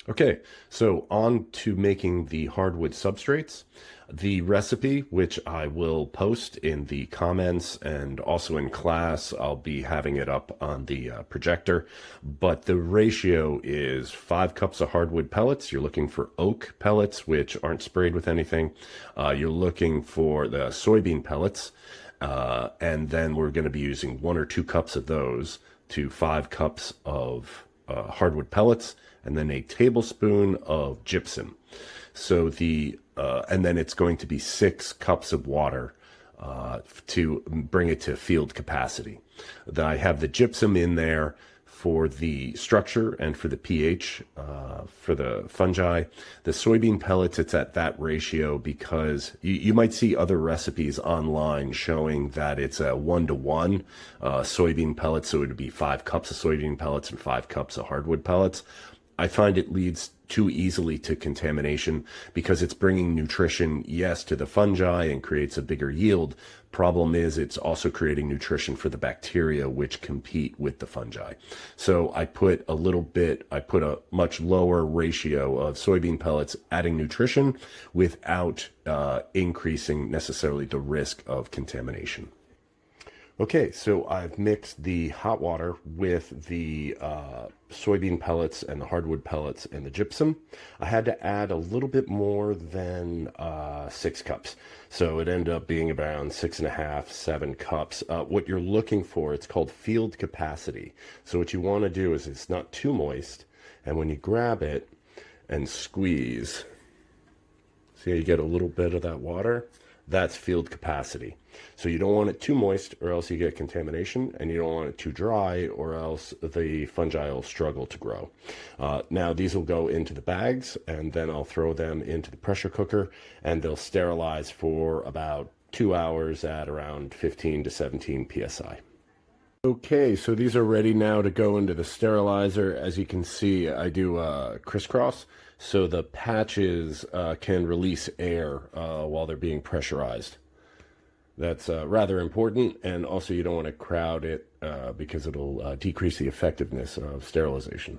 Okay, so on to making the hardwood substrates. The recipe, which I will post in the comments and also in class, I'll be having it up on the projector. But the ratio is 5 cups of hardwood pellets. You're looking for oak pellets, which aren't sprayed with anything. You're looking for the soybean pellets. And then we're going to be using 1 or 2 cups of those to 5 cups of hardwood pellets, and then a tablespoon of gypsum. So and then it's going to be 6 cups of water to bring it to field capacity. Then I have the gypsum in there for the structure and for the pH, for the fungi. The soybean pellets, it's at that ratio because you might see other recipes online showing that it's a 1-to-1 soybean pellets. So it would be 5 cups of soybean pellets and 5 cups of hardwood pellets. I find it leads too easily to contamination because it's bringing nutrition, yes, to the fungi and creates a bigger yield. Problem is, it's also creating nutrition for the bacteria which compete with the fungi. So I put a much lower ratio of soybean pellets adding nutrition without increasing necessarily the risk of contamination. Okay, so I've mixed the hot water with the soybean pellets and the hardwood pellets and the gypsum. I had to add a little bit more than 6 cups. So it ended up being around 6.5, 7 cups. What you're looking for, it's called field capacity. So what you want to do is it's not too moist. And when you grab it and squeeze, see how you get a little bit of that water? That's field capacity. So you don't want it too moist or else you get contamination, and you don't want it too dry or else the fungi will struggle to grow. Now these will go into the bags, and then I'll throw them into the pressure cooker, and they'll sterilize for about 2 hours at around 15 to 17 psi. Okay, so these are ready now to go into the sterilizer. As you can see, I do crisscross, so the patches can release air while they're being pressurized. That's rather important, and also you don't want to crowd it because it'll decrease the effectiveness of sterilization.